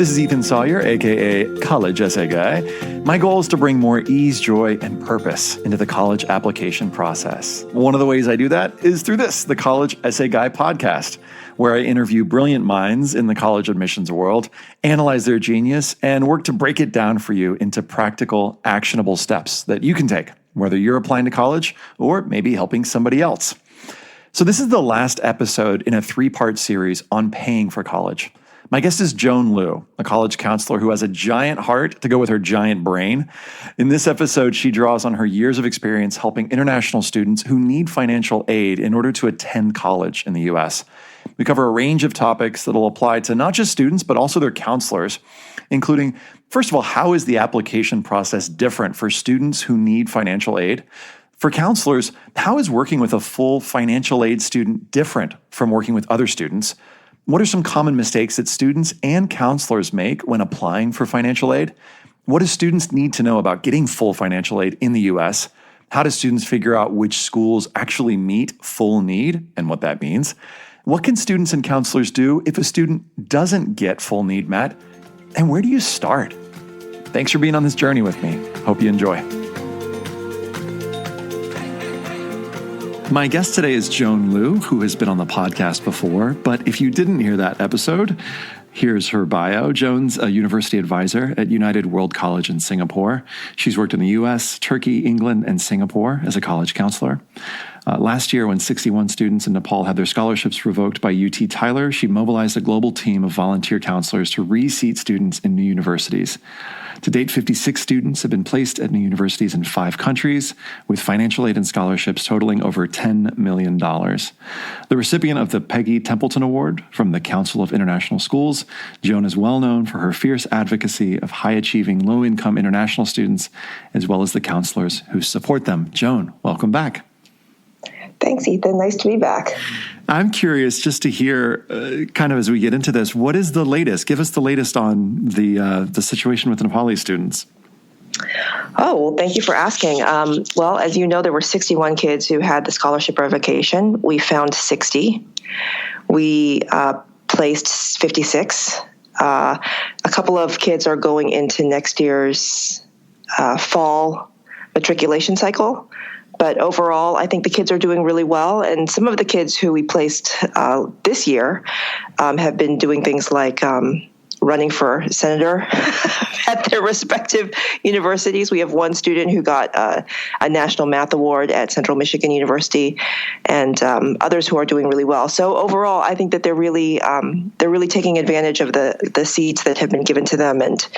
This is Ethan Sawyer, aka College Essay Guy. My goal is to bring more ease, joy, and purpose into the college application process. One of the ways I do that is through this, the College Essay Guy podcast, where I interview brilliant minds in the college admissions world, analyze their genius, and work to break it down for you into practical, actionable steps that you can take, whether you're applying to college or maybe helping somebody else. So this is the last episode in a 3-part series on paying for college. My guest is Joan Liu, a college counselor who has a giant heart to go with her giant brain. In this episode, she draws on her years of experience helping international students who need financial aid in order to attend college in the U.S. We cover a range of topics that will apply to not just students, but also their counselors, including, first of all, how is the application process different for students who need financial aid? For counselors, how is working with a full financial aid student different from working with other students? What are some common mistakes that students and counselors make when applying for financial aid? What do students need to know about getting full financial aid in the U.S.? How do students figure out which schools actually meet full need and what that means? What can students and counselors do if a student doesn't get full need met? And where do you start? Thanks for being on this journey with me. Hope you enjoy. My guest today is Joan Liu, who has been on the podcast before, but if you didn't hear that episode, here's her bio. Joan's a university advisor at United World College in Singapore. She's worked in the U.S., Turkey, England, and Singapore as a college counselor. Last year, when 61 students in Nepal had their scholarships revoked by UT Tyler, she mobilized a global team of volunteer counselors to reseat students in new universities. To date, 56 students have been placed at new universities in 5 countries, with financial aid and scholarships totaling over $10 million. The recipient of the Peggy Templeton Award from the Council of International Schools, Joan is well known for her fierce advocacy of high-achieving, low-income international students, as well as the counselors who support them. Joan, welcome back. Thanks, Ethan. Nice to be back. I'm curious just to hear, kind of as we get into this, what is the latest? Give us the latest on the situation with the Nepali students. Oh, well, thank you for asking. Well, as you know, there were 61 kids who had the scholarship revocation. We found 60. We placed 56. A couple of kids are going into next year's fall matriculation cycle. But overall, I think the kids are doing really well. And some of the kids who we placed this year have been doing things like running for senator at their respective universities. We have one student who got a National Math Award at Central Michigan University, and others who are doing really well. So overall, I think that they're really taking advantage of the seats that have been given to them and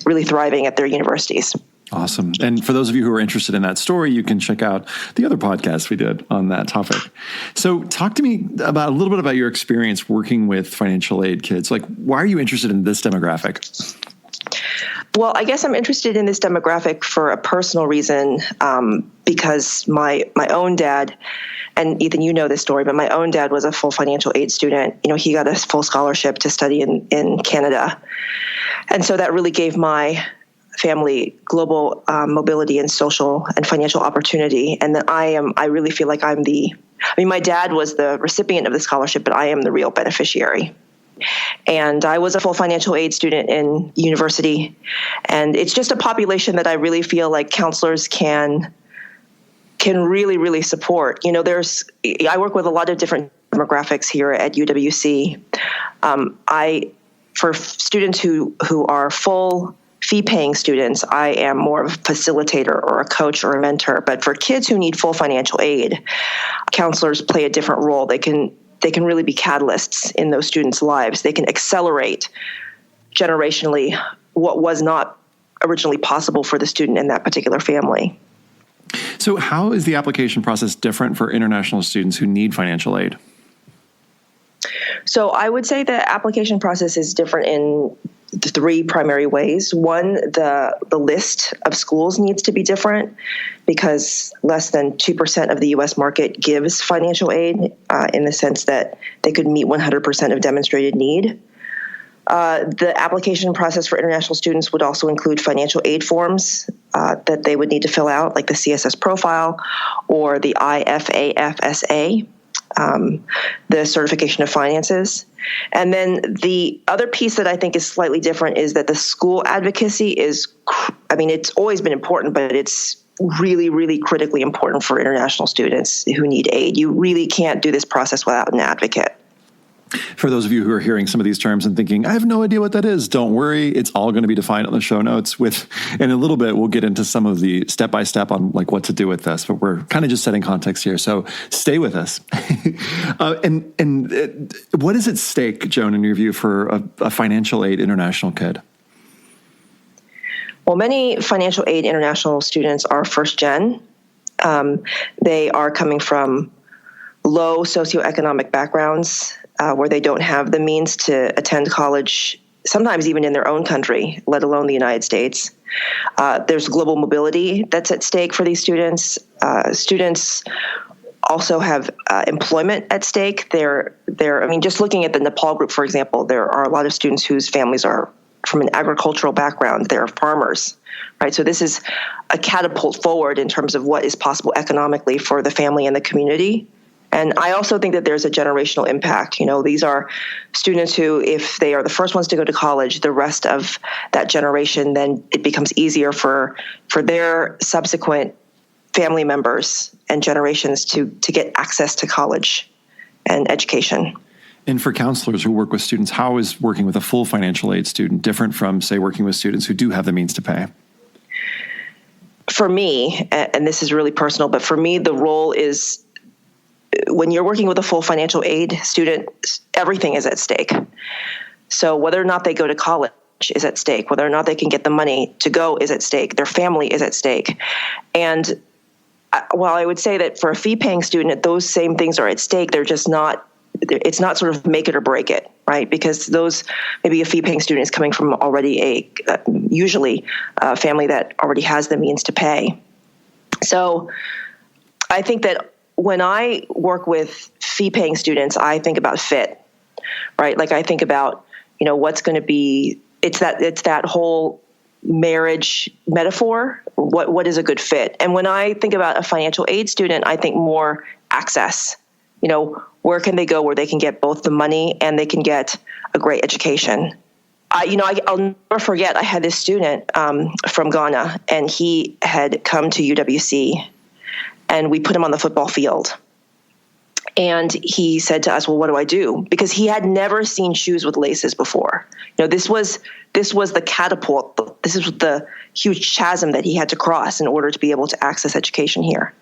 really thriving at their universities. Awesome. And for those of you who are interested in that story, you can check out the other podcast we did on that topic. So talk to me about a little bit about your experience working with financial aid kids. Like, why are you interested in this demographic? Well, I guess I'm interested in this demographic for a personal reason, because my own dad, and Ethan, you know this story, but my own dad was a full financial aid student. You know, he got a full scholarship to study in Canada. And so that really gave my family global mobility and social and financial opportunity. And then I really feel like my dad was the recipient of the scholarship, but I am the real beneficiary. And I was a full financial aid student in university. And it's just a population that I really feel like counselors can really, really support. You know, I work with a lot of different demographics here at UWC. For students who are full fee-paying students, I am more of a facilitator or a coach or a mentor. But for kids who need full financial aid, counselors play a different role. They can really be catalysts in those students' lives. They can accelerate generationally what was not originally possible for the student in that particular family. So how is the application process different for international students who need financial aid? So I would say the application process is different in 3 primary ways. One, the list of schools needs to be different because less than 2% of the U.S. market gives financial aid in the sense that they could meet 100% of demonstrated need. The application process for international students would also include financial aid forms that they would need to fill out, like the CSS profile or the IFAFSA, the certification of finances. And then the other piece that I think is slightly different is that the school advocacy it's always been important, but it's really, really critically important for international students who need aid. You really can't do this process without an advocate. For those of you who are hearing some of these terms and thinking, I have no idea what that is, don't worry. It's all going to be defined on the show notes. In a little bit, we'll get into some of the step-by-step on like what to do with this, but we're kind of just setting context here. So stay with us. What is at stake, Joan, in your view, for a financial aid international kid? Well, many financial aid international students are first gen. They are coming from low socioeconomic backgrounds where they don't have the means to attend college, sometimes even in their own country, let alone the United States. There's global mobility that's at stake for these students. Students also have employment at stake. Just looking at the Nepal group, for example, there are a lot of students whose families are from an agricultural background. They're farmers, right? So this is a catapult forward in terms of what is possible economically for the family and the community. And I also think that there's a generational impact. These are students who, if they are the first ones to go to college, the rest of that generation, then it becomes easier for their subsequent family members and generations to get access to college and education. And for counselors who work with students, how is working with a full financial aid student different from, say, working with students who do have the means to pay? For me, and this is really personal, but for me, the role is when you're working with a full financial aid student, everything is at stake. So whether or not they go to college is at stake, whether or not they can get the money to go is at stake, their family is at stake. And while I would say that for a fee-paying student, those same things are at stake, it's not sort of make it or break it, right? Because maybe a fee-paying student is coming from already usually a family that already has the means to pay. So I think that when I work with fee-paying students, I think about fit, right? Like I think about, what's going to be, it's that whole marriage metaphor. What is a good fit? And when I think about a financial aid student, I think more access. Where can they go where they can get both the money and they can get a great education? I'll never forget, I had this student from Ghana, and he had come to UWC, and we put him on the football field. And he said to us, well, what do I do? Because he had never seen shoes with laces before. This was the catapult. This is the huge chasm that he had to cross in order to be able to access education here.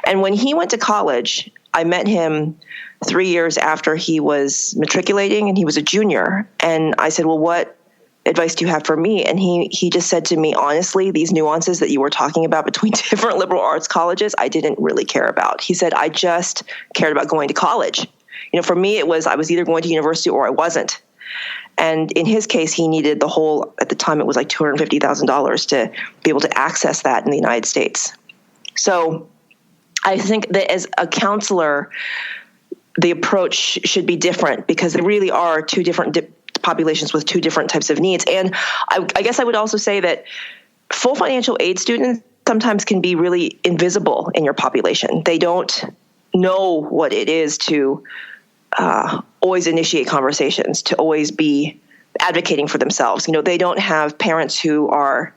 And when he went to college, I met him 3 years after he was matriculating, and he was a junior. And I said, well, what advice do you have for me? And he just said to me, honestly, these nuances that you were talking about between different liberal arts colleges, I didn't really care about. He said, I just cared about going to college. For me, I was either going to university or I wasn't. And in his case, he needed at the time it was like $250,000 to be able to access that in the United States. So I think that as a counselor, the approach should be different, because there really are two different populations with two different types of needs. And I guess I would also say that full financial aid students sometimes can be really invisible in your population. They don't know what it is to always initiate conversations, to always be advocating for themselves. They don't have parents who are,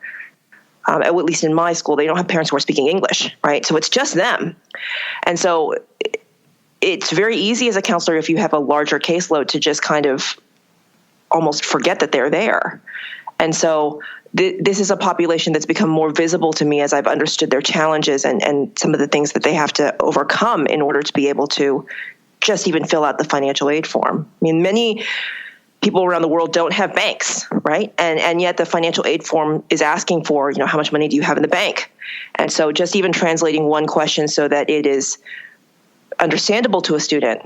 at least in my school, they don't have parents who are speaking English, right? So it's just them. And so it's very easy as a counselor, if you have a larger caseload, to just kind of almost forget that they're there. And so this is a population that's become more visible to me as I've understood their challenges and some of the things that they have to overcome in order to be able to just even fill out the financial aid form. Many people around the world don't have banks, right? And yet the financial aid form is asking for, how much money do you have in the bank? And so just even translating one question so that it is understandable to a student,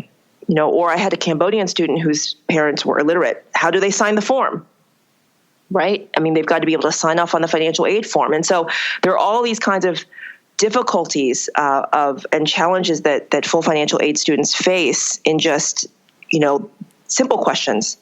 or I had a Cambodian student whose parents were illiterate. How do they sign the form? Right? They've got to be able to sign off on the financial aid form. And so there are all these kinds of difficulties and challenges that full financial aid students face in just, simple questions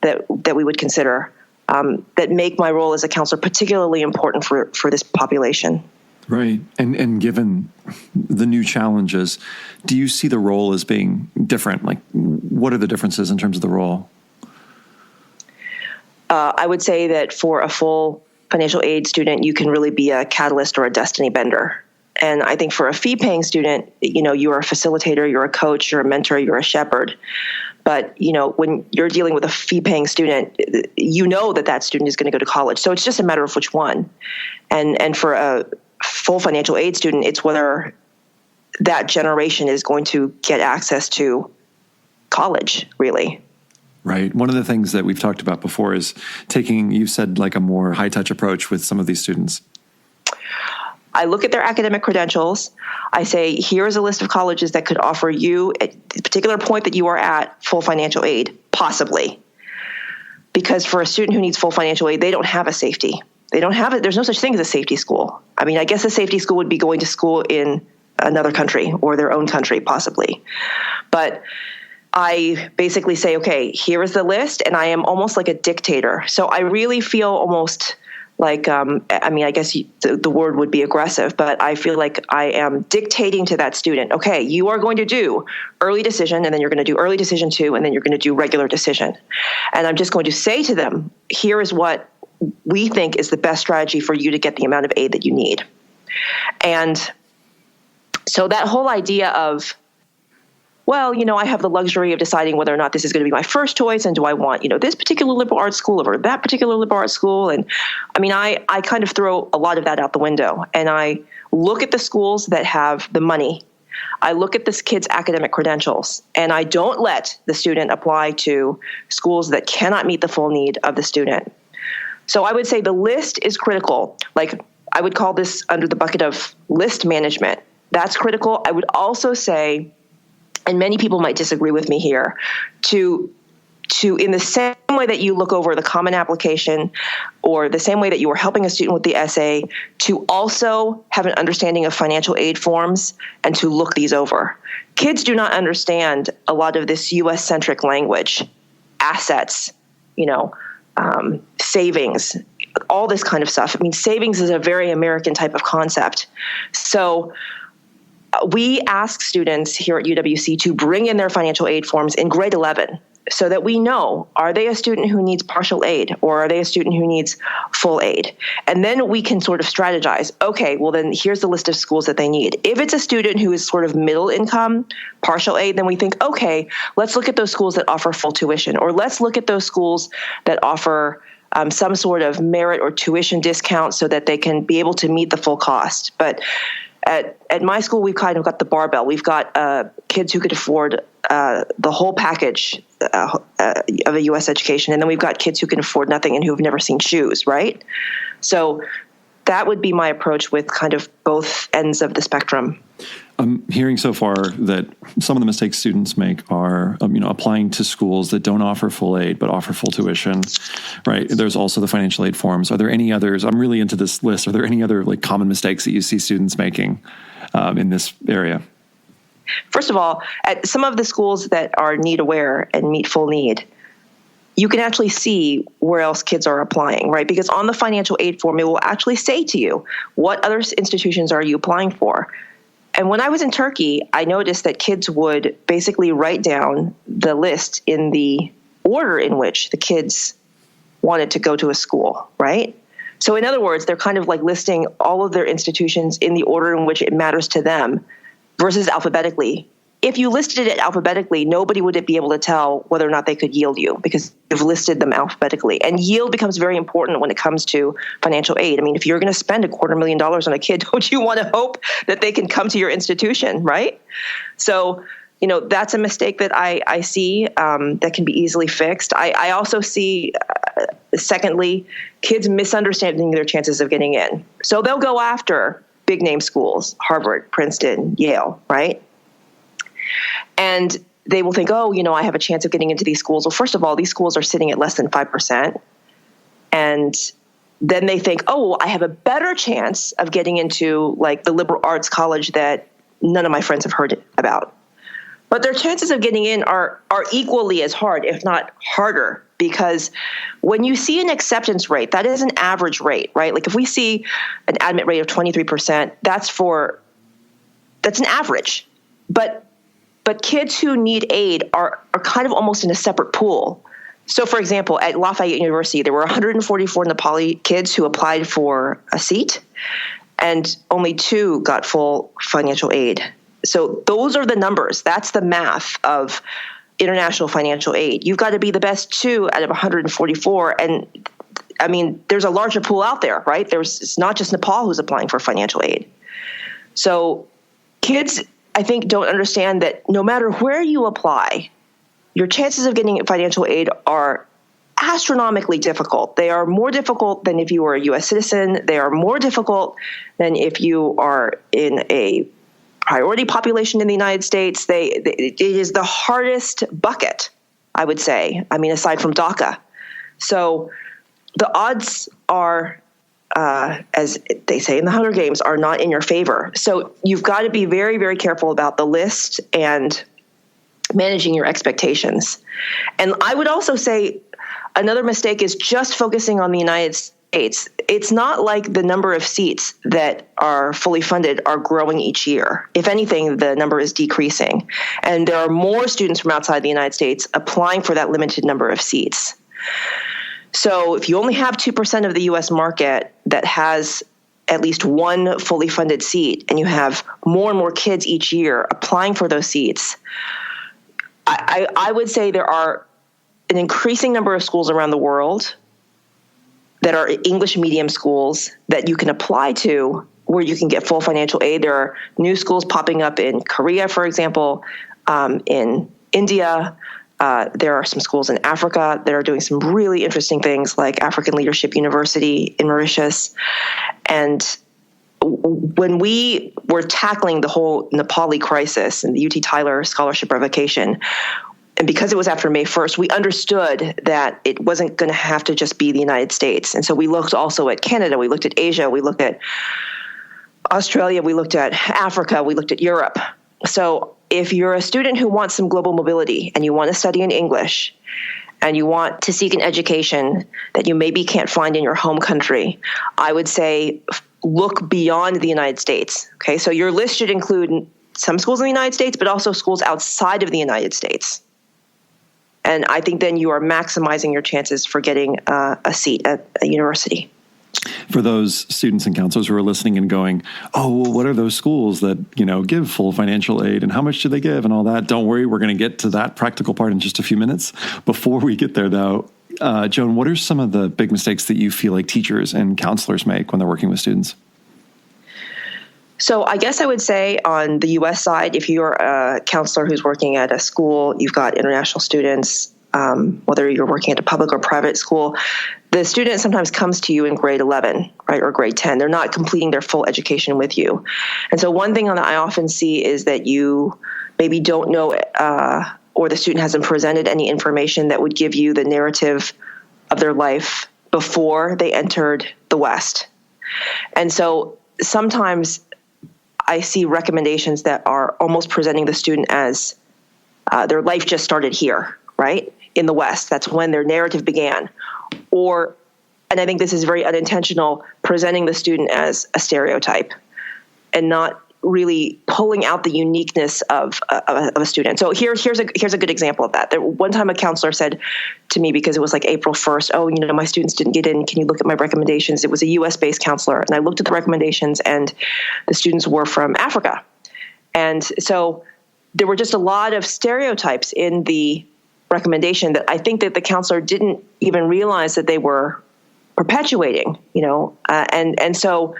that we would consider that make my role as a counselor particularly important for this population. Right. And given the new challenges, do you see the role as being different? Like, what are the differences in terms of the role? I would say that for a full financial aid student, you can really be a catalyst or a destiny bender. And I think for a fee-paying student, you're a facilitator, you're a coach, you're a mentor, you're a shepherd. But, when you're dealing with a fee-paying student, that student is going to go to college. So it's just a matter of which one. And for a full financial aid student, it's whether that generation is going to get access to college, really. Right. One of the things that we've talked about before is taking, you said, like a more high-touch approach with some of these students. I look at their academic credentials. I say, here's a list of colleges that could offer you at the particular point that you are at full financial aid, possibly. Because for a student who needs full financial aid, they don't have a safety. They don't have it. There's no such thing as a safety school. I mean, I guess a safety school would be going to school in another country or their own country, possibly. But I basically say, okay, here is the list, and I am almost like a dictator. So I really feel almost like, I guess the word would be aggressive, but I feel like I am dictating to that student, okay, you are going to do early decision, and then you're going to do early decision 2, and then you're going to do regular decision. And I'm just going to say to them, here is what we think is the best strategy for you to get the amount of aid that you need. And so that whole idea of, well, I have the luxury of deciding whether or not this is going to be my first choice, and do I want, this particular liberal arts school over that particular liberal arts school? And I mean, I kind of throw a lot of that out the window, and I look at the schools that have the money. I look at this kid's academic credentials, and I don't let the student apply to schools that cannot meet the full need of the student. So I would say the list is critical. Like, I would call this under the bucket of list management. That's critical. I would also say, and many people might disagree with me here, to in the same way that you look over the common application, or the same way that you are helping a student with the essay, to also have an understanding of financial aid forms and to look these over. Kids do not understand a lot of this U.S.-centric language, assets, savings, all this kind of stuff. I mean, savings is a very American type of concept. So we ask students here at UWC to bring in their financial aid forms in grade 11 so that we know, are they a student who needs partial aid, or are they a student who needs full aid? And then we can sort of strategize, okay, well then here's the list of schools that they need. If it's a student who is sort of middle income, partial aid, then we think, okay, let's look at those schools that offer full tuition, or let's look at those schools that offer some sort of merit or tuition discount so that they can be able to meet the full cost. But at my school, we've kind of got the barbell. We've got kids who could afford the whole package of a U.S. education, and then we've got kids who can afford nothing and who have never seen shoes, right? So that would be my approach with kind of both ends of the spectrum. I'm hearing so far that some of the mistakes students make are, applying to schools that don't offer full aid but offer full tuition, right? There's also the financial aid forms. Are there any others? I'm really into this list. Are there any other common mistakes that you see students making in this area? First of all, at some of the schools that are need aware and meet full need, you can actually see where else kids are applying, right? Because on the financial aid form, it will actually say to you, what other institutions are you applying for? And when I was in Turkey, I noticed that kids would basically write down the list in the order in which the kids wanted to go to a school, right? So in other words, they're kind of like listing all of their institutions in the order in which it matters to them versus alphabetically. If you listed it alphabetically, nobody would be able to tell whether or not they could yield you because you've listed them alphabetically. And yield becomes very important when it comes to financial aid. I mean, if you're going to spend $250,000 on a kid, don't you want to hope that they can come to your institution, right? So, that's a mistake that I see that can be easily fixed. I also see, secondly, kids misunderstanding their chances of getting in. So they'll go after big name schools, Harvard, Princeton, Yale, right? And they will think, I have a chance of getting into these schools. Well, first of all, these schools are sitting at less than 5%. And then they think, I have a better chance of getting into the liberal arts college that none of my friends have heard about. But their chances of getting in are equally as hard, if not harder, because when you see an acceptance rate, that is an average rate, right? Like if we see an admit rate of 23%, that's an average. But kids who need aid are kind of almost in a separate pool So, for example, at Lafayette University, there were 144 Nepali kids who applied for a seat, and only 2 got full financial aid. So those are the numbers. That's the math of international financial aid. You've got to be the best 2 out of 144. And I mean, there's a larger pool out there, right? It's not just Nepal who's applying for financial aid. So kids, I think, don't understand that no matter where you apply, your chances of getting financial aid are astronomically difficult. They are more difficult than if you were a U.S. citizen. They are more difficult than if you are in a priority population in the United States. It is the hardest bucket, I would say. I mean, aside from DACA. So the odds are, as they say in the Hunger Games, are not in your favor. So you've got to be very, very careful about the list and managing your expectations. And I would also say another mistake is just focusing on the United States. It's not like the number of seats that are fully funded are growing each year. If anything, the number is decreasing. And there are more students from outside the United States applying for that limited number of seats. So if you only have 2% of the U.S. market that has at least one fully funded seat, and you have more and more kids each year applying for those seats, I would say there are an increasing number of schools around the world that are English medium schools that you can apply to where you can get full financial aid. There are new schools popping up in Korea, for example, in India. There are some schools in Africa that are doing some really interesting things, like African Leadership University in Mauritius. And when we were tackling the whole Nepali crisis and the UT Tyler scholarship revocation, and because it was after May 1st, we understood that it wasn't going to have to just be the United States. And so we looked also at Canada, we looked at Asia, we looked at Australia, we looked at Africa, we looked at Europe. So if you're a student who wants some global mobility and you want to study in English and you want to seek an education that you maybe can't find in your home country, I would say look beyond the United States. Okay, so your list should include some schools in the United States, but also schools outside of the United States. And I think then you are maximizing your chances for getting a seat at a university. For those students and counselors who are listening and going, oh, well, what are those schools that, give full financial aid and how much do they give and all that? Don't worry, we're going to get to that practical part in just a few minutes. Before we get there, though, Joan, what are some of the big mistakes that you feel like teachers and counselors make when they're working with students? So I guess I would say on the U.S. side, if you're a counselor who's working at a school, you've got international students, whether you're working at a public or private school, the student sometimes comes to you in grade 11, right, or grade 10. They're not completing their full education with you. And so one thing that I often see is that you maybe don't know or the student hasn't presented any information that would give you the narrative of their life before they entered the West. And so sometimes I see recommendations that are almost presenting the student as their life just started here, right, in the West. That's when their narrative began. Or, and I think this is very unintentional, presenting the student as a stereotype and not really pulling out the uniqueness of a student. So here's a good example of that. One time a counselor said to me, because it was like April 1st, oh, my students didn't get in. Can you look at my recommendations? It was a U.S.-based counselor. And I looked at the recommendations, and the students were from Africa. And so there were just a lot of stereotypes in the recommendation that I think that the counselor didn't even realize that they were perpetuating, and so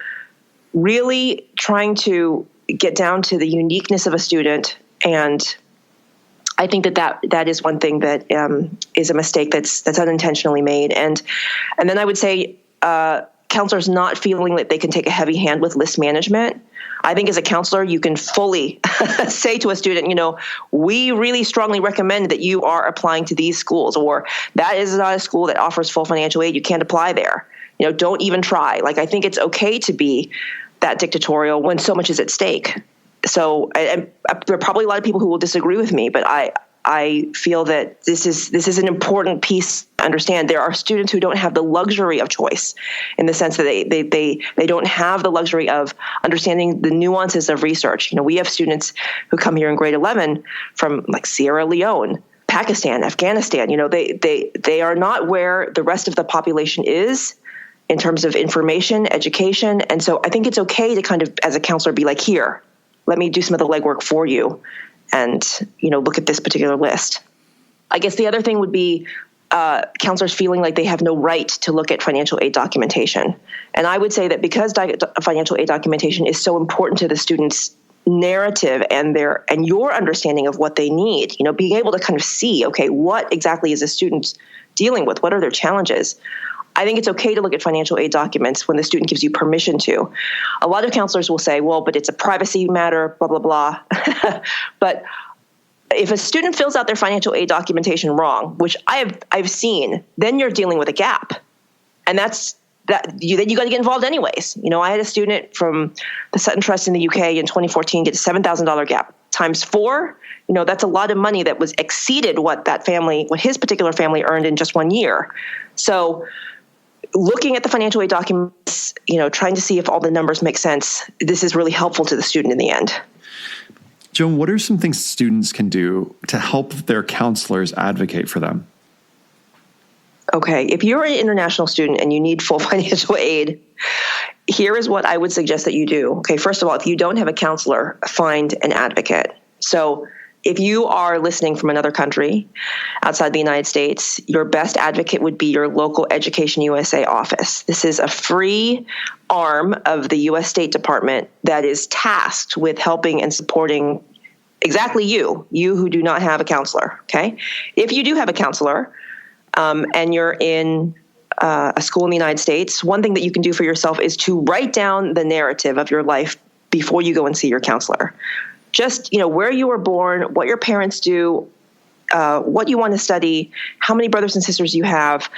really trying to get down to the uniqueness of a student. And I think that is one thing that is a mistake that's unintentionally made. And then I would say counselors not feeling that they can take a heavy hand with list management. I think as a counselor, you can fully say to a student, we really strongly recommend that you are applying to these schools, or that is not a school that offers full financial aid. You can't apply there. Don't even try. Like, I think it's okay to be that dictatorial when so much is at stake. So and there are probably a lot of people who will disagree with me, but I feel that this is an important piece to understand. There are students who don't have the luxury of choice, in the sense that they don't have the luxury of understanding the nuances of research. We have students who come here in grade 11 from like Sierra Leone, Pakistan, Afghanistan, they are not where the rest of the population is in terms of information, education. And so I think it's okay to kind of, as a counselor, be like, here, let me do some of the legwork for you and, look at this particular list. I guess the other thing would be counselors feeling like they have no right to look at financial aid documentation. And I would say that because financial aid documentation is so important to the students' narrative and your understanding of what they need, being able to kind of see, okay, what exactly is a student dealing with? What are their challenges? I think it's okay to look at financial aid documents when the student gives you permission to. A lot of counselors will say, well, but it's a privacy matter, blah, blah, blah. But if a student fills out their financial aid documentation wrong, which I've seen, then you're dealing with a gap. And then you got to get involved anyways. I had a student from the Sutton Trust in the UK in 2014 get a $7,000 gap times 4. That's a lot of money that was exceeded what his particular family earned in just 1 year. So looking at the financial aid documents, trying to see if all the numbers make sense, this is really helpful to the student in the end. Joan, what are some things students can do to help their counselors advocate for them? Okay, if you're an international student and you need full financial aid, here is what I would suggest that you do. Okay, first of all, if you don't have a counselor, find an advocate. So if you are listening from another country outside the United States, your best advocate would be your local Education USA office. This is a free arm of the U.S. State Department that is tasked with helping and supporting exactly you who do not have a counselor, okay? If you do have a counselor and you're in a school in the United States, one thing that you can do for yourself is to write down the narrative of your life before you go and see your counselor. Just, where you were born, what your parents do, what you want to study, how many brothers and sisters you have,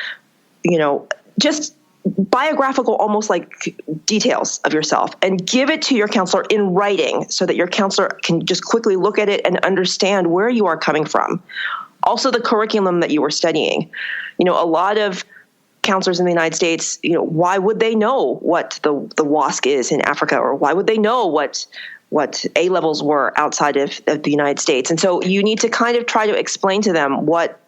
just biographical, almost like details of yourself, and give it to your counselor in writing so that your counselor can just quickly look at it and understand where you are coming from. Also, the curriculum that you were studying. A lot of counselors in the United States, why would they know what the WASC is in Africa, or why would they know what A levels were outside of the United States? And so you need to kind of try to explain to them what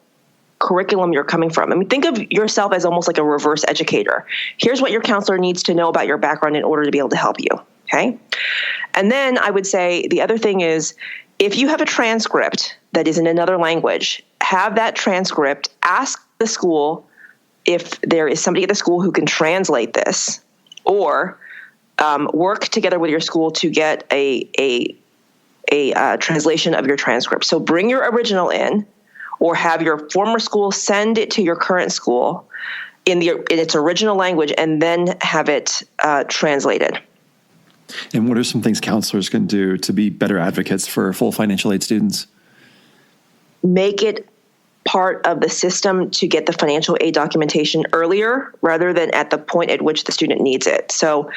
curriculum you're coming from. I mean, think of yourself as almost like a reverse educator. Here's what your counselor needs to know about your background in order to be able to help you, okay? And then I would say the other thing is, if you have a transcript that is in another language, have that transcript, ask the school if there is somebody at the school who can translate this, or work together with your school to get a translation of your transcript. So bring your original in, or have your former school send it to your current school in its original language, and then have it translated. And what are some things counselors can do to be better advocates for full financial aid students? Make it part of the system to get the financial aid documentation earlier rather than at the point at which the student needs it. So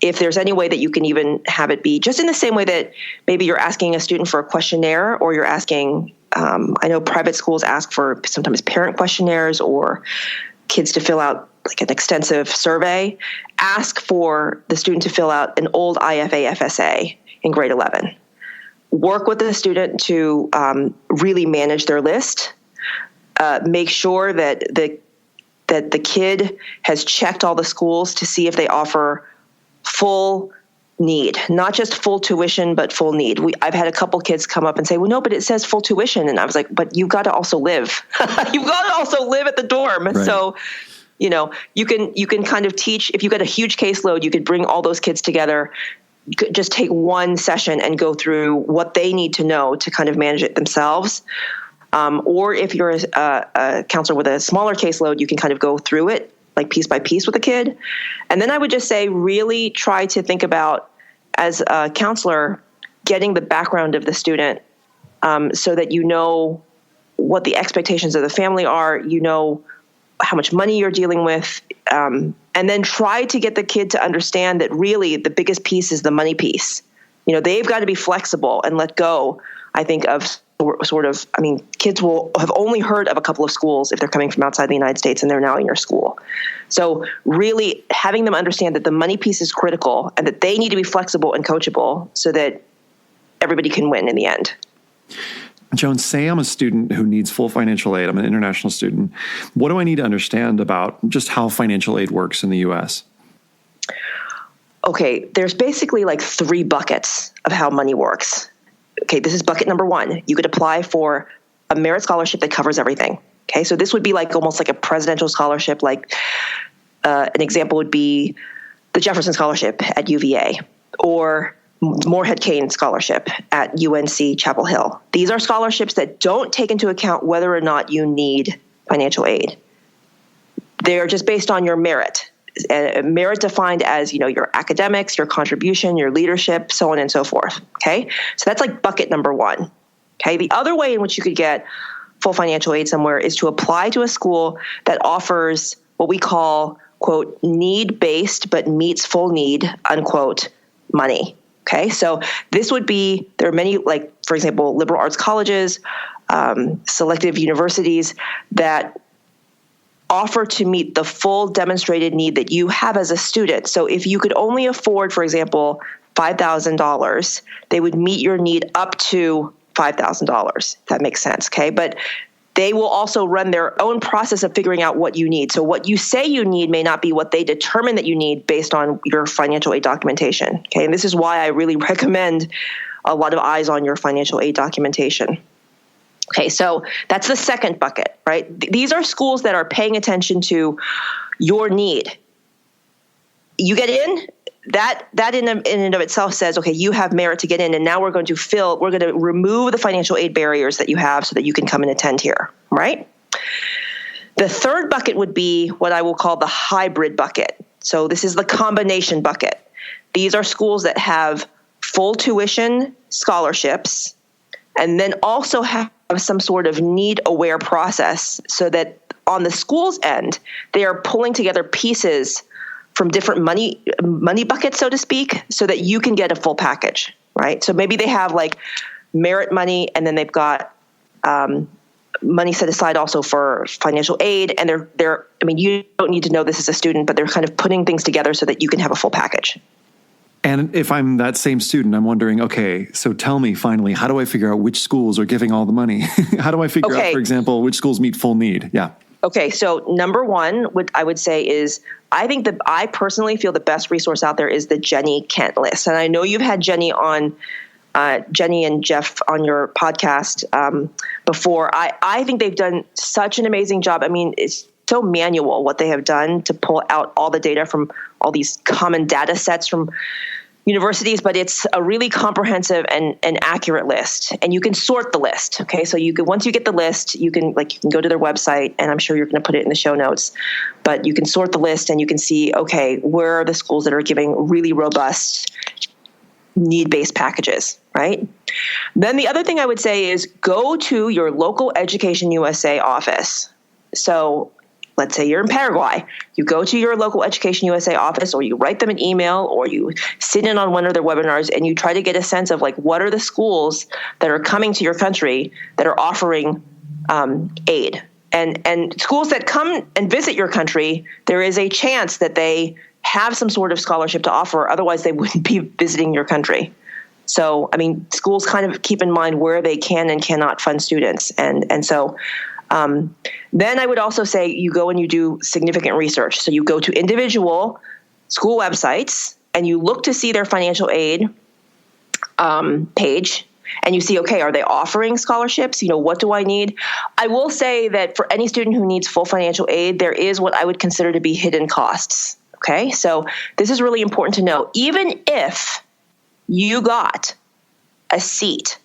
if there's any way that you can even have it be just in the same way that maybe you're asking a student for a questionnaire, or you're asking, I know private schools ask for sometimes parent questionnaires or kids to fill out like an extensive survey, ask for the student to fill out an old IFA FSA in grade 11. Work with the student to really manage their list. Make sure that the kid has checked all the schools to see if they offer full need, not just full tuition, but full need. I've had a couple kids come up and say, well, no, but it says full tuition. And I was like, but you've got to also live. You've got to also live at the dorm. Right. So, you can kind of teach, if you've got a huge caseload, you could bring all those kids together, just take one session and go through what they need to know to kind of manage it themselves. Or if you're a counselor with a smaller caseload, you can kind of go through it like piece by piece with a kid. And then I would just say, really try to think about, as a counselor, getting the background of the student so that you know what the expectations of the family are, how much money you're dealing with, and then try to get the kid to understand that really the biggest piece is the money piece. They've got to be flexible and let go, I think, of kids will have only heard of a couple of schools if they're coming from outside the United States and they're now in your school. So really having them understand that the money piece is critical and that they need to be flexible and coachable so that everybody can win in the end. Joan, say I'm a student who needs full financial aid. I'm an international student. What do I need to understand about just how financial aid works in the U.S.? Okay, there's basically like 3 buckets of how money works. Okay, this is bucket number 1. You could apply for a merit scholarship that covers everything. Okay, so this would be like almost like a presidential scholarship. Like an example would be the Jefferson Scholarship at UVA or Moorhead Kane Scholarship at UNC Chapel Hill. These are scholarships that don't take into account whether or not you need financial aid. They're just based on your merit. Merit defined as, your academics, your contribution, your leadership, so on and so forth. Okay, so that's like bucket number 1. Okay, the other way in which you could get full financial aid somewhere is to apply to a school that offers what we call, quote, need-based but meets full need, unquote, money. Okay, so this would be, there are many, like, for example, liberal arts colleges, selective universities that offer to meet the full demonstrated need that you have as a student. So if you could only afford, for example, $5,000, they would meet your need up to $5,000. That makes sense, okay? But they will also run their own process of figuring out what you need. So what you say you need may not be what they determine that you need based on your financial aid documentation, okay? And this is why I really recommend a lot of eyes on your financial aid documentation. Okay, so that's the second bucket, right? These are schools that are paying attention to your need. You get in, that in and of itself says, okay, you have merit to get in, and now we're going to remove the financial aid barriers that you have so that you can come and attend here, right? The third bucket would be what I will call the hybrid bucket. So this is the combination bucket. These are schools that have full tuition scholarships and then also have some sort of need-aware process so that on the school's end, they are pulling together pieces from different money buckets, so to speak, so that you can get a full package, right? So maybe they have like merit money, and then they've got money set aside also for financial aid, and they're you don't need to know this as a student, but they're kind of putting things together so that you can have a full package. And if I'm that same student, I'm wondering, okay, so tell me finally, how do I figure out which schools are giving all the money? How do I figure out, for example, which schools meet full need? Yeah. Okay, so number 1, what I would say is, I personally feel the best resource out there is the Jenny Kent list. And I know you've had Jenny and Jeff on your podcast before. I think they've done such an amazing job. I mean, it's so manual what they have done to pull out all the data from all these common data sets from universities, but it's a really comprehensive and accurate list, and you can sort the list. Okay, so once you get the list, you can go to their website, and I'm sure you're going to put it in the show notes. But you can sort the list, and you can see, okay, where are the schools that are giving really robust need-based packages, right? Then the other thing I would say is go to your local Education USA office. So let's say you're in Paraguay, you go to your local Education USA office, or you write them an email, or you sit in on one of their webinars, and you try to get a sense of like, what are the schools that are coming to your country that are offering aid? And schools that come and visit your country, there is a chance that they have some sort of scholarship to offer. Otherwise, they wouldn't be visiting your country. So, schools kind of keep in mind where they can and cannot fund students. And so then I would also say you go and you do significant research. So you go to individual school websites and you look to see their financial aid page, and you see, okay, are they offering scholarships? What do I need? I will say that for any student who needs full financial aid, there is what I would consider to be hidden costs. Okay, so this is really important to know. Even if you got a seat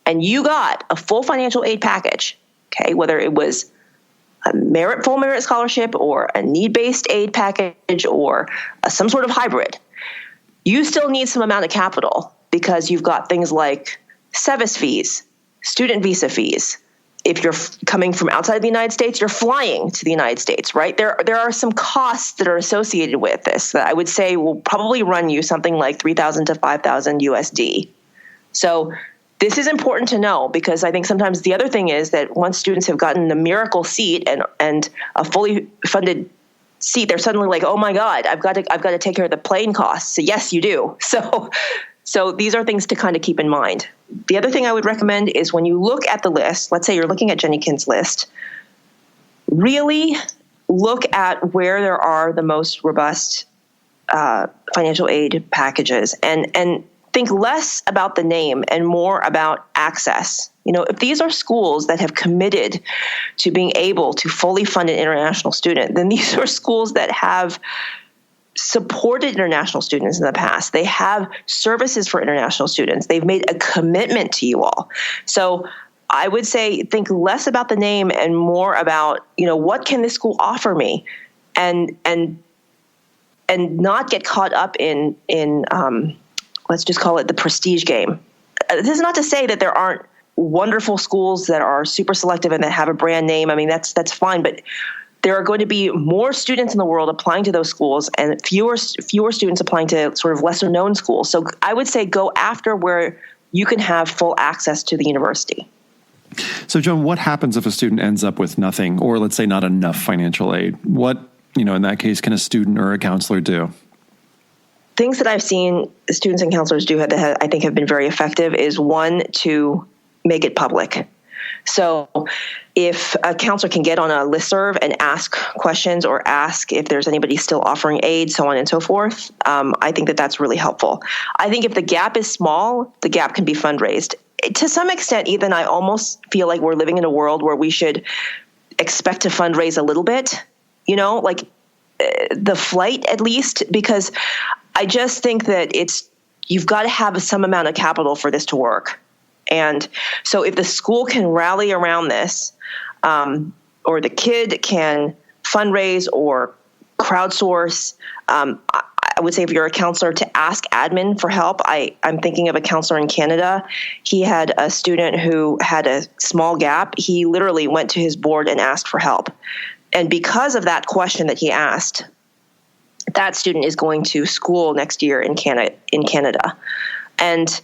and you got a full financial aid package, okay, whether it was a full merit scholarship or a need-based aid package or some sort of hybrid, you still need some amount of capital because you've got things like SEVIS fees, student visa fees. If you're coming from outside the United States, you're flying to the United States, right? There are some costs that are associated with this that I would say will probably run you something like $3,000 to $5,000 USD. So this is important to know, because I think sometimes the other thing is that once students have gotten the miracle seat and a fully funded seat, they're suddenly like, oh my God, I've got to take care of the plane costs. So yes, you do. So So these are things to kind of keep in mind. The other thing I would recommend is when you look at the list, let's say you're looking at Jenny Kind's list, really look at where there are the most robust financial aid packages and think less about the name and more about access. If these are schools that have committed to being able to fully fund an international student, then these are schools that have supported international students in the past. They have services for international students. They've made a commitment to you all. So I would say think less about the name and more about, what can this school offer me? And not get caught up in let's just call it the prestige game. This is not to say that there aren't wonderful schools that are super selective and that have a brand name. I mean, that's fine, but there are going to be more students in the world applying to those schools and fewer students applying to sort of lesser known schools. So I would say go after where you can have full access to the university. So Joan, what happens if a student ends up with nothing, or let's say not enough financial aid? What, in that case, can a student or a counselor do? Things that I've seen students and counselors do that I think have been very effective is, one, to make it public. So if a counselor can get on a listserv and ask questions or ask if there's anybody still offering aid, so on and so forth, I think that that's really helpful. I think if the gap is small, the gap can be fundraised. To some extent, even I almost feel like we're living in a world where we should expect to fundraise a little bit, like the flight at least, because I just think that you've got to have some amount of capital for this to work. And so if the school can rally around this, or the kid can fundraise or crowdsource, I would say if you're a counselor to ask admin for help. I'm thinking of a counselor in Canada. He had a student who had a small gap. He literally went to his board and asked for help. And because of that question that he asked, that student is going to school next year in Canada. And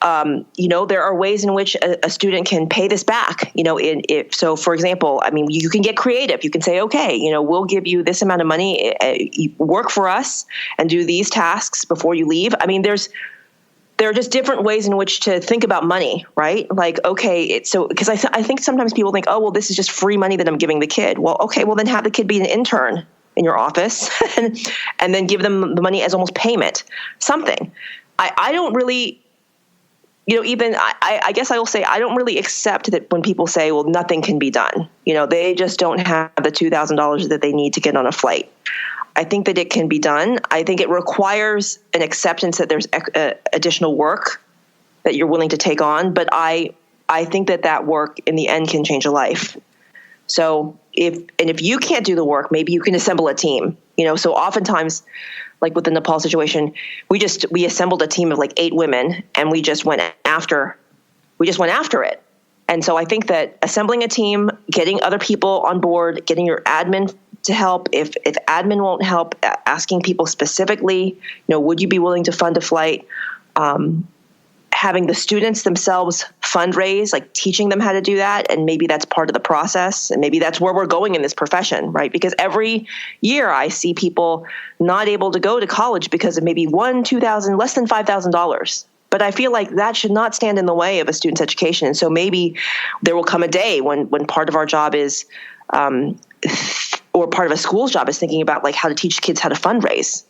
there are ways in which a student can pay this back. So, for example, you can get creative. You can say, okay, we'll give you this amount of money. You work for us and do these tasks before you leave. There are just different ways in which to think about money, right? Like, okay, because I think sometimes people think, oh, well, this is just free money that I'm giving the kid. Well, okay, well then have the kid be an intern in your office and then give them the money as almost payment, something. I don't really. I guess I will say I don't really accept that when people say, well, nothing can be done. They just don't have the $2,000 that they need to get on a flight. I think that it can be done. I think it requires an acceptance that there's additional work that you're willing to take on. But I think that work in the end can change a life. So if you can't do the work, maybe you can assemble a team. So oftentimes, like with the Nepal situation, we assembled a team of like 8 women and we just went after it. And so I think that assembling a team, getting other people on board, getting your admin to help, if admin won't help, asking people specifically, would you be willing to fund a flight? Having the students themselves fundraise, like teaching them how to do that. And maybe that's part of the process. And maybe that's where we're going in this profession, right? Because every year I see people not able to go to college because of maybe $1,000, $2,000, less than $5,000. But I feel like that should not stand in the way of a student's education. And so maybe there will come a day when part of our job is, or part of a school's job is thinking about like how to teach kids how to fundraise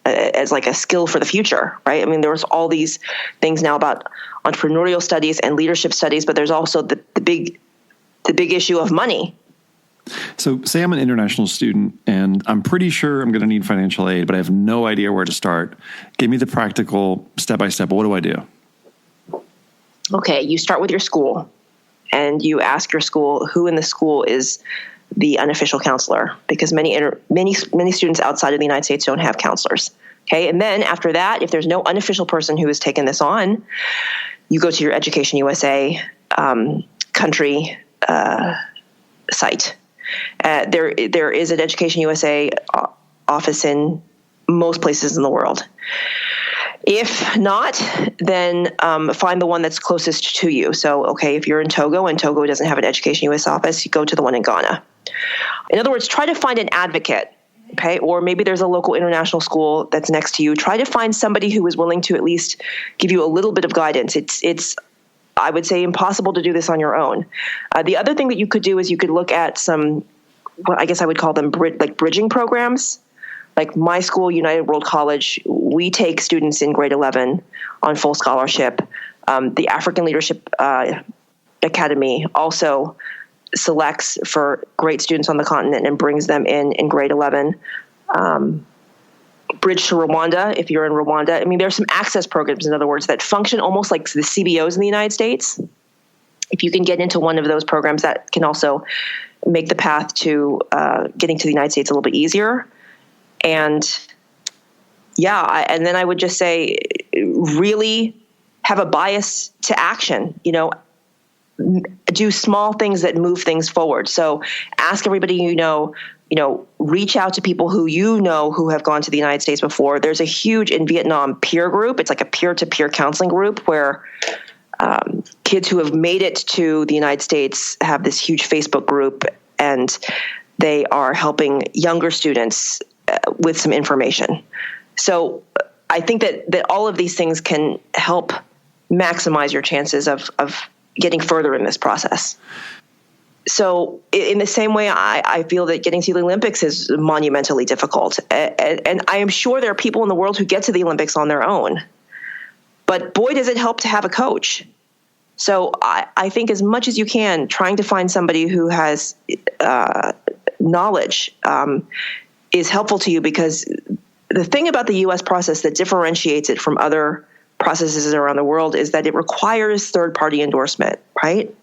as like a skill for the future, right? There's all these things now about entrepreneurial studies and leadership studies, but there's also the big issue of money. So say I'm an international student and I'm pretty sure I'm going to need financial aid, but I have no idea where to start. Give me the practical step-by-step. What do I do? Okay, you start with your school and you ask your school who in the school is the unofficial counselor, because many students outside of the United States don't have counselors. Okay, and then after that, if there's no unofficial person who has taken this on, you go to your Education USA country site. There is an Education USA office in most places in the world. If not, then find the one that's closest to you. So, okay, if you're in Togo and Togo doesn't have an Education US office, you go to the one in Ghana. In other words, try to find an advocate Okay. Or maybe there's a local international school that's next to you. Try to find somebody who is willing to at least give you a little bit of guidance. It's I would say impossible to do this on your own. The other thing that you could do is you could look at some, what I guess I would call them bridging programs. Like my school, United World College, we take students in grade 11 on full scholarship. The African Leadership Academy also selects for great students on the continent and brings them in grade 11. Bridge to Rwanda, if you're in Rwanda. I mean, there's some access programs, in other words, that function almost like the CBOs in the United States. If you can get into one of those programs, that can also make the path to getting to the United States a little bit easier. And and then I would just say, really have a bias to action, do small things that move things forward. So ask everybody reach out to people who have gone to the United States before. There's a huge, in Vietnam, peer group. It's like a peer-to-peer counseling group where kids who have made it to the United States have this huge Facebook group, and they are helping younger students with some information. So I think that all of these things can help maximize your chances of getting further in this process. So in the same way, I feel that getting to the Olympics is monumentally difficult. And I am sure there are people in the world who get to the Olympics on their own. But boy, does it help to have a coach. So I think as much as you can, trying to find somebody who has knowledge is helpful to you, because the thing about the U.S. process that differentiates it from other processes around the world is that it requires third-party endorsement, right?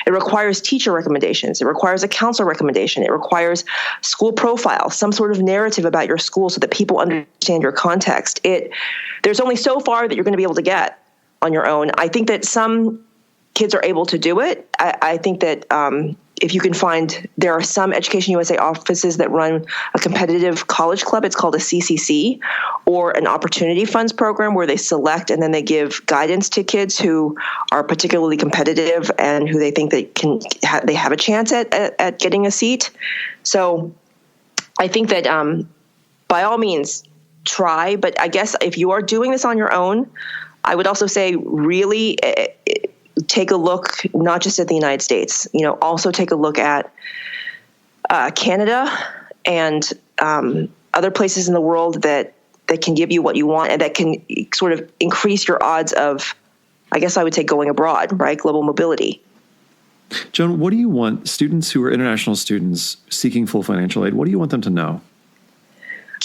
It requires teacher recommendations. It requires a counselor recommendation. It requires school profile, some sort of narrative about your school so that people understand your context. There's only so far that you're going to be able to get on your own. I think that some kids are able to do it. I think that if you can find, there are some Education USA offices that run a competitive college club. It's called a CCC, or an opportunity funds program, where they select and then they give guidance to kids who are particularly competitive and who they think they have a chance at getting a seat. So I think that by all means try, but I guess if you are doing this on your own, I would also say really take a look not just at the United States, also take a look at Canada and other places in the world that can give you what you want and that can sort of increase your odds of, I guess I would say, going abroad, right? Global mobility. Joan, what do you want students who are international students seeking full financial aid, what do you want them to know?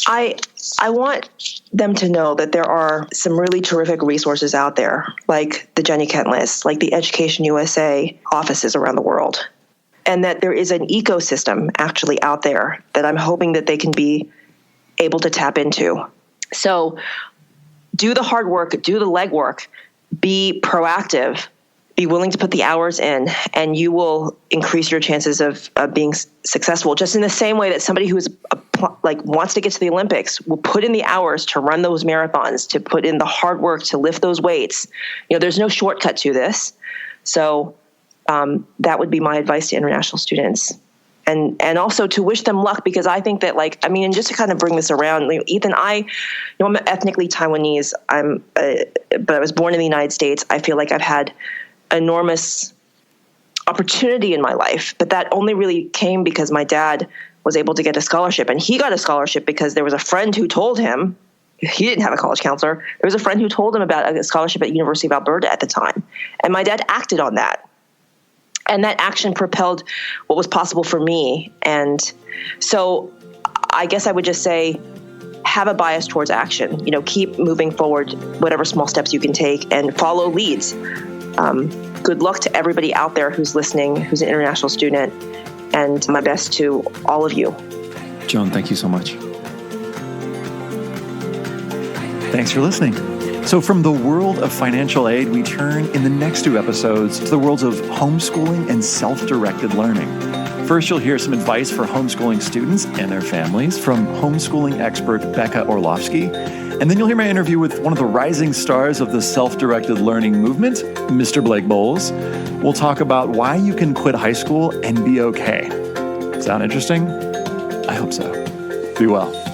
I want them to know that there are some really terrific resources out there, like the Jenny Kent list, like the Education USA offices around the world, and that there is an ecosystem actually out there that I'm hoping that they can be able to tap into. So do the hard work, do the legwork, be proactive, be willing to put the hours in, and you will increase your chances of being successful. Just in the same way that somebody who is wants to get to the Olympics will put in the hours to run those marathons, to put in the hard work to lift those weights. There's no shortcut to this. So that would be my advice to international students. And also to wish them luck, because I think that, and just to kind of bring this around, Ethan, I'm ethnically Taiwanese. But I was born in the United States. I feel like I've had enormous opportunity in my life, but that only really came because my dad was able to get a scholarship, and he got a scholarship because there was a friend who told him. He didn't have a college counselor. There was a friend who told him about a scholarship at University of Alberta at the time, and my dad acted on that, and that action propelled what was possible for me. And so I guess I would just say, have a bias towards action. Keep moving forward, whatever small steps you can take, and follow leads. Good luck to everybody out there who's listening, who's an international student, and my best to all of you. Joan, thank you so much. Thanks for listening. So from the world of financial aid, we turn in the next 2 episodes to the worlds of homeschooling and self-directed learning. First, you'll hear some advice for homeschooling students and their families from homeschooling expert Becca Orlovsky. And then you'll hear my interview with one of the rising stars of the self-directed learning movement, Mr. Blake Bowles. We'll talk about why you can quit high school and be okay. Sound interesting? I hope so. Be well.